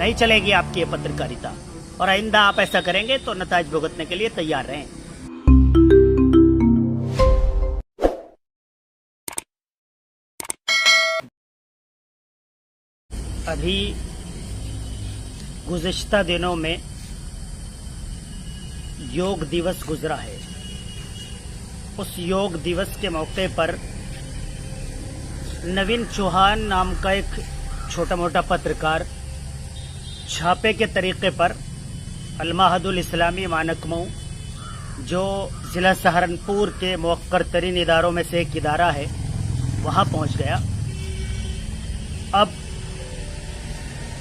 नहीं चलेगी आपकी ये पत्रकारिता, और आइंदा आप ऐसा करेंगे तो नताज भुगतने के लिए तैयार रहें। अभी गुज़िश्ता दिनों में योग दिवस गुजरा है। उस योग दिवस के मौके पर नवीन चौहान नाम का एक छोटा मोटा पत्रकार छापे के तरीके पर अल-महादुल इस्लामी मानकमऊ, जो ज़िला सहारनपुर के मुवक्कर तरीन इदारों में से एक इदारा है, वहाँ पहुँच गया। अब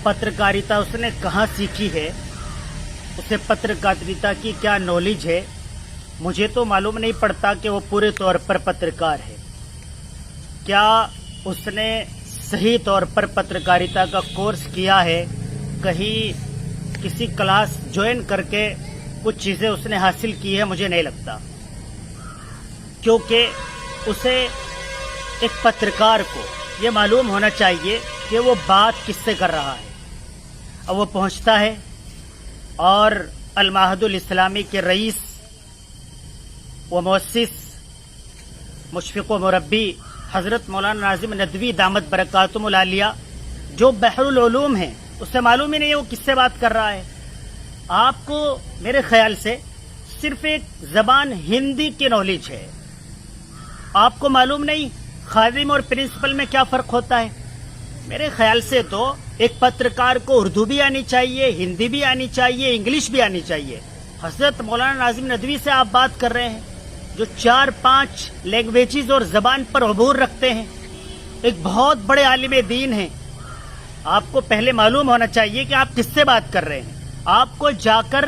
पत्रकारिता उसने कहाँ सीखी है, उसे पत्रकारिता की क्या नॉलेज है, मुझे तो मालूम नहीं पड़ता कि वो पूरे तौर पर पत्रकार है। क्या उसने सही तौर पर पत्रकारिता का कोर्स किया है, कहीं किसी क्लास ज्वाइन करके कुछ चीज़ें उसने हासिल की है, मुझे नहीं लगता। क्योंकि उसे एक पत्रकार को ये मालूम होना चाहिए कि वो बात किससे कर रहा है। अब वो पहुंचता है और अल-महादुल इस्लामी के रईस व मुअस्सिस मुशफ़िक़ व मुरब्बी हज़रत मौलाना नाज़िम नदवी दामत बरकातुहुल आलिया, जो बहरुल उलूम है, उससे मालूम ही नहीं है वो किससे बात कर रहा है। आपको मेरे ख्याल से सिर्फ एक ज़बान हिंदी की नॉलेज है। आपको मालूम नहीं खादिम और प्रिंसिपल में क्या फ़र्क होता है। मेरे ख्याल से तो एक पत्रकार को उर्दू भी आनी चाहिए, हिंदी भी आनी चाहिए, इंग्लिश भी आनी चाहिए। हज़रत मौलाना नाज़िम नदवी से आप बात कर रहे हैं, जो 4-5 लैंग्वेजेस और ज़बान पर अबूर रखते हैं, एक बहुत बड़े आलिम दीन हैं। आपको पहले मालूम होना चाहिए कि आप किससे बात कर रहे हैं। आपको जाकर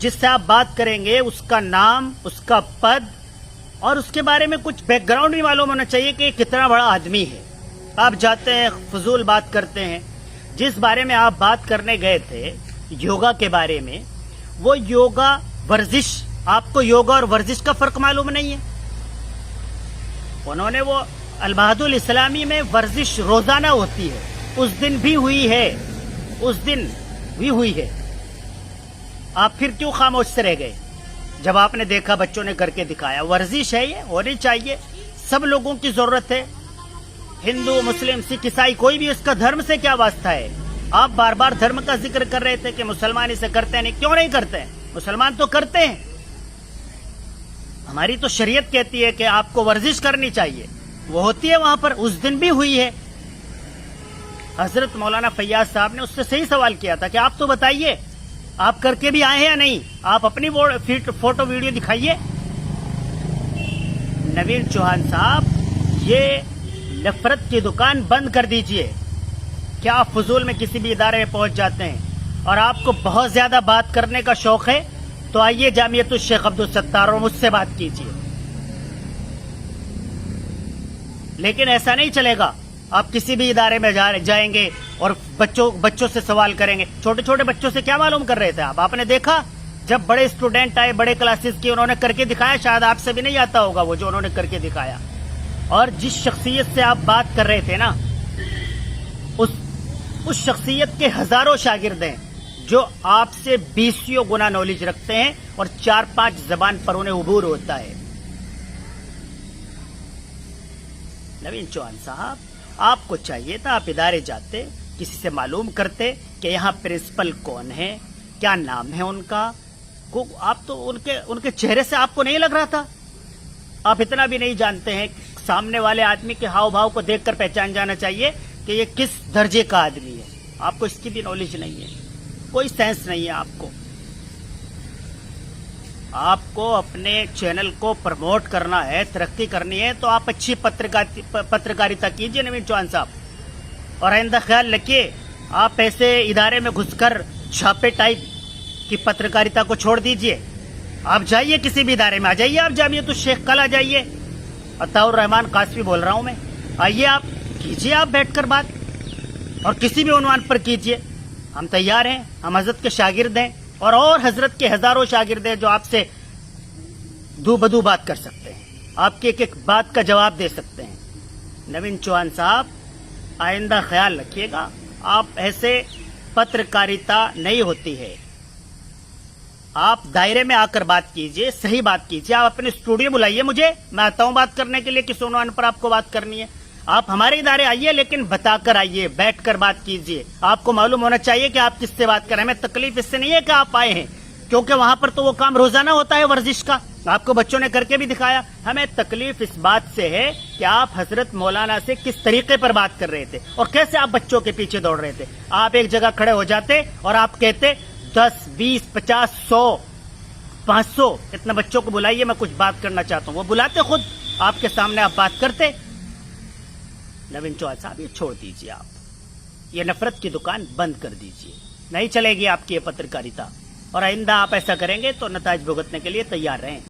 जिससे आप बात करेंगे उसका नाम, उसका पद और उसके बारे में कुछ बैकग्राउंड भी मालूम होना चाहिए कि कितना बड़ा आदमी है। आप जाते हैं, फजूल बात करते हैं। जिस बारे में आप बात करने गए थे, योगा के बारे में, वो योगा वर्जिश, आपको योगा और वर्जिश का फर्क मालूम नहीं है। उन्होंने वो अल-महादुल इस्लामी में वर्जिश रोजाना होती है, उस दिन भी हुई है, उस दिन भी हुई है। आप फिर क्यों खामोश से रह गए जब आपने देखा बच्चों ने करके दिखाया? वर्जिश है, ये होनी चाहिए, सब लोगों की जरूरत है। हिंदू, मुस्लिम, सिख, ईसाई, कोई भी इसका धर्म से क्या वास्ता है? आप बार बार धर्म का जिक्र कर रहे थे कि मुसलमान इसे करते हैं, नहीं, क्यों नहीं करते हैं? मुसलमान तो करते हैं। हमारी तो शरीयत कहती है कि आपको वर्जिश करनी चाहिए, वो होती है वहां पर, उस दिन भी हुई है। हजरत मौलाना फैयाज साहब ने उससे सही सवाल किया था कि आप तो बताइए, आप करके भी आए हैं या नहीं, आप अपनी फोटो वीडियो दिखाइए। नवीन चौहान साहब, ये नफरत की दुकान बंद कर दीजिए। क्या आप फजूल में किसी भी इदारे में पहुंच जाते हैं और आपको बहुत ज्यादा बात करने का शौक है, तो आइए जामियतुल शेख अब्दुल सत्तार और मुझसे बात कीजिए। लेकिन ऐसा नहीं चलेगा। आप किसी भी इदारे में जाएंगे और बच्चों से सवाल करेंगे। छोटे छोटे बच्चों से क्या मालूम कर रहे थे आप? आपने देखा जब बड़े स्टूडेंट आए, बड़े क्लासेस की, उन्होंने करके दिखाया। शायद आपसे भी नहीं आता होगा वो जो उन्होंने करके दिखाया। और जिस शख्सियत से आप बात कर रहे थे ना, उस शख्सियत के हजारों शागिर्द हैं जो आपसे 20 गुना नॉलेज रखते हैं और 4-5 जबान पर उन्हें उबूर होता है। नवीन चौहान साहब, आपको चाहिए था आप इदारे जाते, किसी से मालूम करते कि यहाँ प्रिंसिपल कौन है, क्या नाम है उनका। आप तो उनके चेहरे से आपको नहीं लग रहा था। आप इतना भी नहीं जानते हैं, सामने वाले आदमी के हाव भाव को देखकर पहचान जाना चाहिए कि ये किस दर्जे का आदमी है। आपको इसकी भी नॉलेज नहीं है, कोई सेंस नहीं है आपको। आपको अपने चैनल को प्रमोट करना है, तरक्की करनी है, तो आप अच्छी पत्रकारिता कीजिए नवीन चौहान साहब। और आइंदा ख्याल रखिए, आप ऐसे इदारे में घुसकर छापे टाइप की पत्रकारिता को छोड़ दीजिए। आप जाइए किसी भी इदारे में, आ जाइए आप जामियतुल शेख, कल आ जाइए। अताउर रहमान कासवी बोल रहा हूं मैं। आइए, आप कीजिए, आप बैठकर बात, और किसी भी उन्वान पर कीजिए। हम तैयार हैं, हम हजरत के शागिर्द हैं, और हजरत के हजारों शागिर्द हैं जो आपसे दू बदू बात कर सकते हैं, आपकी एक एक बात का जवाब दे सकते हैं। नवीन चौहान साहब, आइंदा ख्याल रखिएगा, आप ऐसे पत्रकारिता नहीं होती है। आप दायरे में आकर बात कीजिए, सही बात कीजिए। आप अपने स्टूडियो बुलाइए मुझे, मैं आता हूं बात करने के लिए किस उन्वान पर आपको बात करनी है। आप हमारे इदारे आइए, लेकिन बताकर आइए, बैठकर बात कीजिए। आपको मालूम होना चाहिए कि आप किससे बात कर रहे हैं। हमें तकलीफ इससे नहीं है कि आप आए हैं, क्योंकि वहां पर तो वो काम रोजाना होता है वर्जिश का, आपको बच्चों ने करके भी दिखाया। हमें तकलीफ इस बात से है कि आप हजरत मौलाना से किस तरीके पर बात कर रहे थे और कैसे आप बच्चों के पीछे दौड़ रहे थे। आप एक जगह खड़े हो जाते और आप कहते 10, 20, 50, 100, 500 इतने बच्चों को बुलाइए, मैं कुछ बात करना चाहता हूं। वो बुलाते खुद, आपके सामने आप बात करते। नवीन चौहान साहब, ये छोड़ दीजिए, आप ये नफरत की दुकान बंद कर दीजिए। नहीं चलेगी आपकी ये पत्रकारिता, और आइंदा आप ऐसा करेंगे तो नताज भुगतने के लिए तैयार रहें।